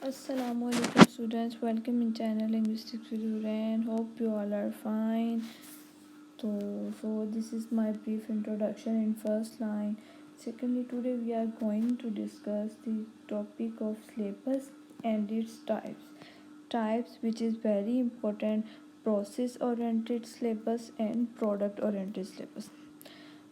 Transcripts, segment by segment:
Assalamu alaikum students, welcome in channel Linguistics with Huran. Hope you all are fine. So this is my brief introduction in first line. Secondly, today we are going to discuss the topic of syllabus and its types which is very important: process oriented syllabus and product oriented syllabus.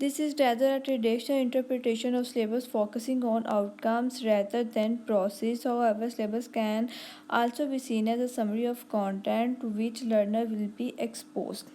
This is rather a traditional interpretation of syllabus focusing on outcomes rather than process. However, syllabus can also be seen as a summary of content to which learner will be exposed.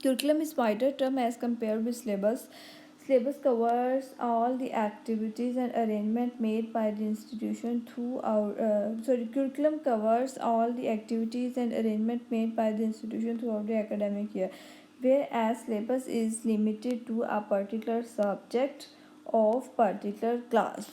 Curriculum is wider term as compared with syllabus. Syllabus covers all the activities and arrangement made by the institution curriculum covers all the activities and arrangement made by the institution throughout the academic year, whereas syllabus is limited to a particular subject of particular class.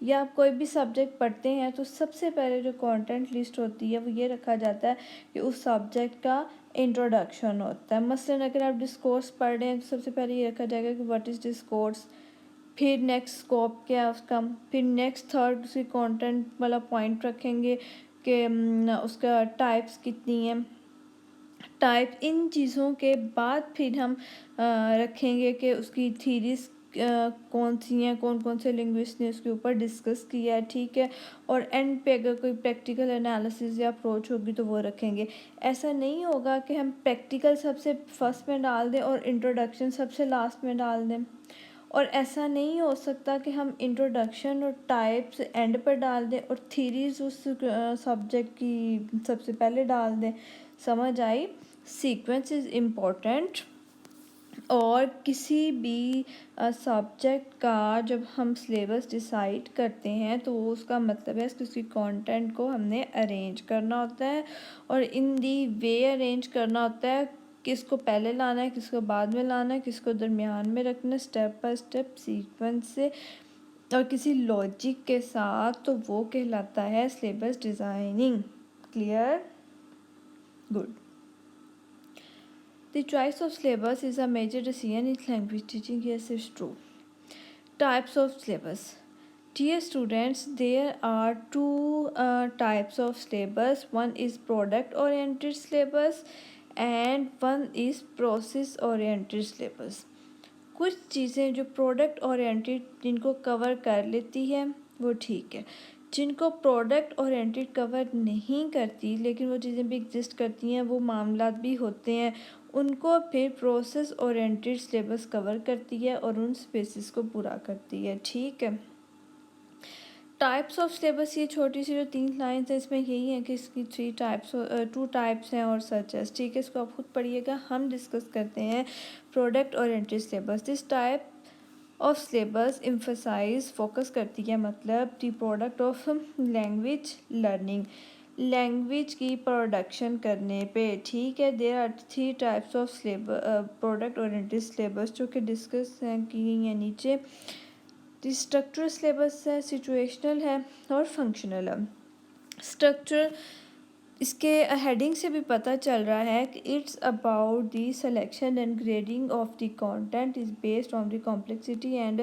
یا آپ کوئی بھی subject پڑھتے ہیں تو سب سے پہلے جو کانٹینٹ لسٹ ہوتی ہے وہ یہ رکھا جاتا ہے کہ اس سبجیکٹ کا انٹروڈکشن ہوتا ہے. مثلاً اگر آپ ڈسکورس پڑھ رہے ہیں تو سب سے پہلے یہ رکھا جائے گا کہ واٹ از ڈسکورس, پھر نیکسٹ اسکوپ کیا ہے اس کا, پھر نیکسٹ تھرڈ اسی کانٹینٹ والا پوائنٹ رکھیں گے کہ اس کا ٹائپس کتنی ہیں, ٹائپ. ان چیزوں کے بعد پھر ہم رکھیں گے کہ اس کی تھیریز کون سی ہیں, کون کون سے لنگوسٹ نے اس کے اوپر ڈسکس کیا ہے, ٹھیک ہے. اور اینڈ پہ اگر کوئی پریکٹیکل انالیسز یا اپروچ ہوگی تو وہ رکھیں گے. ایسا نہیں ہوگا کہ ہم پریکٹیکل سب سے فرسٹ میں ڈال دیں اور انٹروڈکشن سب سے لاسٹ میں ڈال دیں, اور ایسا نہیں ہو سکتا کہ ہم انٹروڈکشن اور ٹائپس اینڈ پر ڈال دیں اور تھیریز اس سبجیکٹ کی سب سے پہلے ڈال دیں. سمجھ آئی؟ Sequence is important. اور کسی بھی سبجیکٹ کا جب ہم سلیبس ڈیسائیڈ کرتے ہیں تو وہ اس کا مطلب ہے کہ اس کی کانٹینٹ کو ہم نے ارینج کرنا ہوتا ہے, اور ان دی وے ارینج کرنا ہوتا ہے. کس کو پہلے لانا ہے, کس کو بعد میں لانا ہے, کس کو درمیان میں رکھنا ہے, اسٹیپ بائی اسٹیپ سیکوینس سے اور کسی لاجک کے ساتھ. تو وہ کہلاتا ہے syllabus designing. Clear? Good. The choice of syllabus is a major decision in language teaching. Yes, it's true. Types of syllabus. Dear students, there are two types of syllabus. One is product oriented syllabus and one is process oriented syllabus. کچھ چیزیں جو product oriented جن کو کور کر لیتی ہے وہ ٹھیک ہے, جن کو پروڈکٹ اورینٹیڈ کور نہیں کرتی لیکن وہ چیزیں بھی ایگزسٹ کرتی ہیں, وہ معاملات بھی ہوتے ہیں, ان کو پھر پروسیس اورینٹیڈ سلیبس کور کرتی ہے اور ان سپیسز کو پورا کرتی ہے. ٹھیک ہے. ٹائپس آف سلیبس, یہ چھوٹی سی جو 3 لائنس ہیں اس میں یہی ہیں کہ اس کی 2 ٹائپس ہیں اور سچ ہے. ٹھیک ہے, اس کو آپ خود پڑھیے گا. ہم ڈسکس کرتے ہیں product oriented syllabus. This type of syllabus emphasize focus کرتی ہے مطلب the product of language learning, language کی پروڈکشن کرنے پہ. ٹھیک ہے. There are 3 types of product oriented syllabus جو کہ ڈسکس کی گئی ہیں نیچے. دی اسٹرکچرل سلیبس ہے, سچویشنل ہے اور فنکشنل ہے. اسٹرکچر اس کے ہیڈنگ سے بھی پتہ چل رہا ہے کہ it's about the selection and grading of the content is based on the complexity and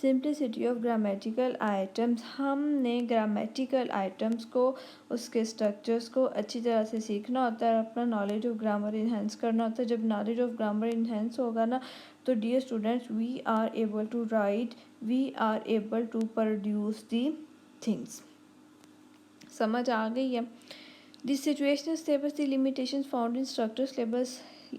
simplicity of grammatical items. ہم نے گرامیٹیکل آئٹمس کو, اس کے اسٹرکچرس کو اچھی طرح سے سیکھنا ہوتا ہے اور اپنا نالج آف گرامر انہینس کرنا ہوتا ہے. جب نالج آف گرامر انہینس ہوگا نا تو dear students we are able to write, we are able to produce the things. سمجھ آ گئی ہے؟ The situational syllabus, the limitations found in structured syllabus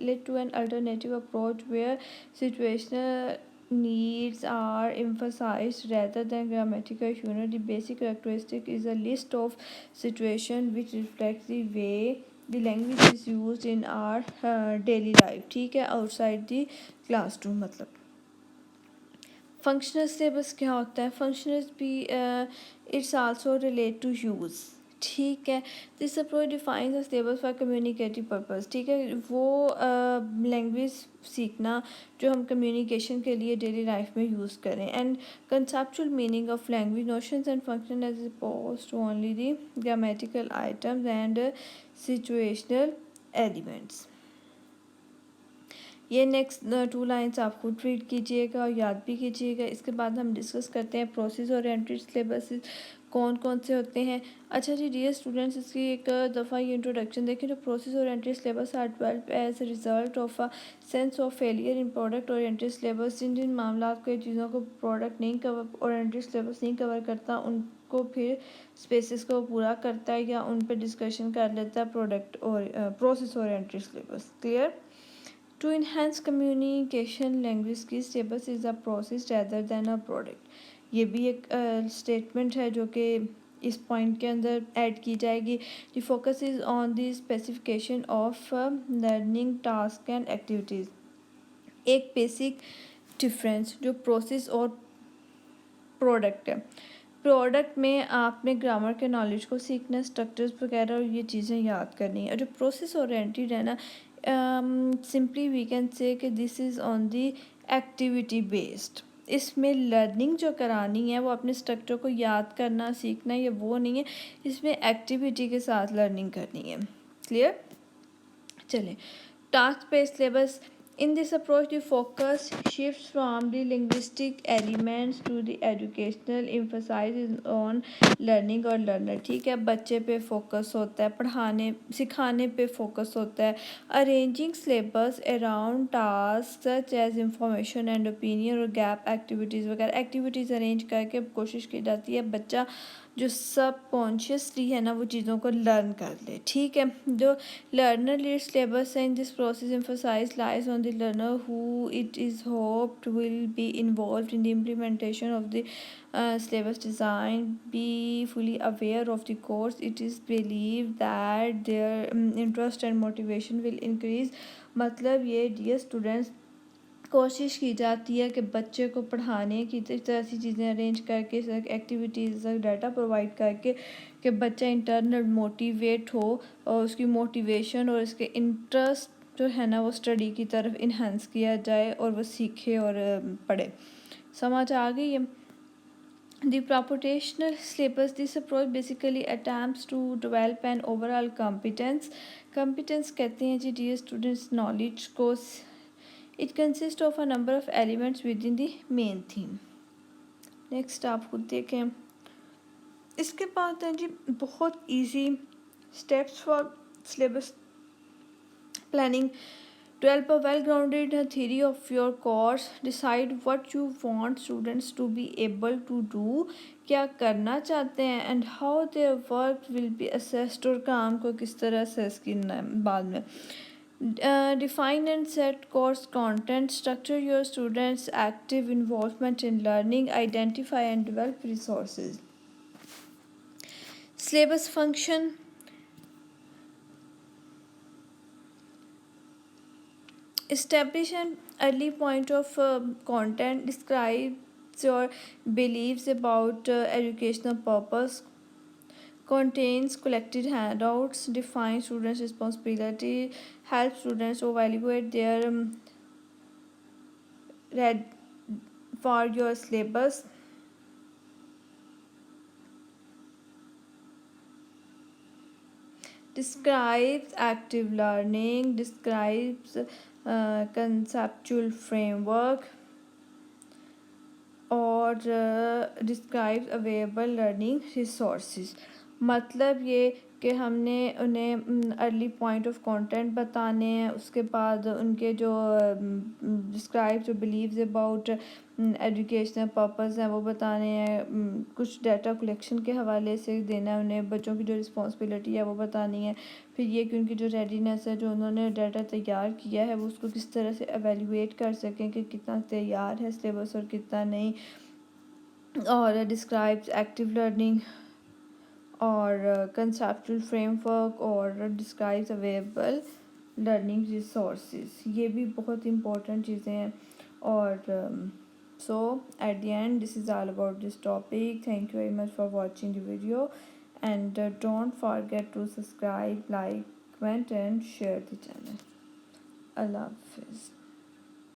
led to an alternative approach where situational needs are emphasized rather than grammatical unit. The basic characteristic is a list of situations which reflects the way the language is used in our daily life. ٹھیک ہے, outside the classroom. مطلب functional syllabus کیا ہوتا ہے؟ Functional بھی it's also relate to use. ٹھیک ہے. This approach defines a syllabus for communicative purpose. ٹھیک ہے, وہ لینگویج سیکھنا جو ہم کمیونیکیشن کے لیے ڈیلی لائف میں یوز کریں. And conceptual meaning of language notions and function as oppose to only the grammatical items and situational elements. یہ نیکسٹ 2 لائنس آپ خود ریڈ کیجیے گا اور یاد بھی کیجیے گا. اس کے بعد ہم ڈسکس کرتے ہیں پروسیس اورینٹیڈ سلیبس کون کون سے ہوتے ہیں. اچھا جی ڈیئر اسٹوڈنٹس, اس کی ایک دفعہ یہ انٹروڈکشن دیکھیں. جو process oriented syllabus are develop as a result of a sense of failure in product oriented syllabus. جن معاملات کو, چیزوں کو پروڈکٹ نہیں کور, اورینٹیڈ سلیبس نہیں کور کرتا, ان کو پھر اسپیسز کو پورا کرتا ہے یا ان پہ ڈسکشن کر لیتا ہے پروڈکٹ اور process oriented syllabus. Clear? To enhance communication language کی syllabus is a process rather than a product. یہ بھی ایک اسٹیٹمنٹ ہے جو کہ اس پوائنٹ کے اندر ایڈ کی جائے گی. The focus is on the specification of learning task and activities. ایک بیسک ڈفرینس جو پروسیس اور پروڈکٹ ہے. پروڈکٹ میں آپ نے گرامر کے نالج کو سیکھنا, اسٹرکچرز وغیرہ اور یہ چیزیں یاد کرنی ہیں. اور جو پروسیس اورینٹیڈ ہے نا, سمپلی وی کین سے کہ دس از آن دی ایکٹیویٹی بیسڈ. اس میں لرننگ جو کرانی ہے وہ اپنے اسٹرکچر کو یاد کرنا سیکھنا یہ وہ نہیں ہے، اس میں ایکٹیویٹی کے ساتھ لرننگ کرنی ہے. کلیئر؟ چلیں task based syllabus. In this approach, the focus shifts from the linguistic elements to the educational emphasis on learning اور learner. ٹھیک ہے، بچے پہ فوکس ہوتا ہے، پڑھانے سکھانے پہ فوکس ہوتا ہے. Arranging syllabus around tasks such as information and opinion اور gap activities وغیرہ ایکٹیویٹیز ارینج کر کے کوشش کی جاتی ہے بچہ جو سب کانشیسلی ہے نا وہ چیزوں کو لرن کر لے. ٹھیک ہے، جو لرنر لیڈ سلیبس ہے in this process emphasize lies on the learner who it is hoped will be involved in the implementation of the syllabus design. Be fully aware of the course. It is believed that their interest and motivation will increase. مطلب یہ dear students کوشش کی جاتی ہے کہ بچے کو پڑھانے کی ایسی چیزیں ارینج کر کے ایکٹیویٹیز ڈیٹا پرووائڈ کر کے کہ بچہ انٹرنل موٹیویٹ ہو اور اس کی موٹیویشن اور اس کے انٹرسٹ جو ہے نا وہ اسٹڈی کی طرف انہینس کیا جائے اور وہ سیکھے اور پڑھے. سمجھ آ گئی ہے؟ The proputational syllabus. This approach basically attempts to develop an overall competence. Competence کہتے ہیں جی dear students knowledge کو. It consists of a number of elements within the main theme. Next آپ خود دیکھیں. اس کے بعد ہیں جی بہت easy steps for syllabus planning. Develop a well-grounded theory of your course. Decide what you want students to be able to do. کیا کرنا چاہتے ہیں and how their work will be assessed اور کام کو کس طرح assess کرنا ہے بعد میں. Define and set course content. Structure your students' active involvement in learning. Identify and develop resources. Syllabus function. Establish an early point of content. Describes your beliefs about educational purpose. Contains collected handouts. Define students' responsibility. Help students to evaluate their read for your syllabus. Describes active learning. Describes conceptual framework اور describes available learning resources. مطلب یہ کہ ہم نے انہیں early point of content بتانے ہیں، اس کے بعد ان کے جو ڈسکرائب جو بلیوز اباؤٹ ایجوکیشنل پرپز ہیں وہ بتانے ہیں، کچھ ڈیٹا کلیکشن کے حوالے سے دینا ہے انہیں، بچوں کی جو رسپانسبلٹی ہے وہ بتانی ہے، پھر یہ کہ ان کی جو ریڈینس ہے جو انہوں نے ڈیٹا تیار کیا ہے وہ اس کو کس طرح سے ایویلیویٹ کر سکیں کہ کتنا تیار ہے سلیبس اور کتنا نہیں، اور ڈسکرائبس ایکٹیو لرننگ اور کنسیپچل فریم ورک اور ڈسکرائبس اویلیبل لرننگ ریسورسز. یہ بھی بہت امپورٹنٹ چیزیں ہیں. اور so at the end this is all about this topic. Thank you very much for watching the video and don't forget to subscribe, like, comment and share the channel. اللہ حافظ.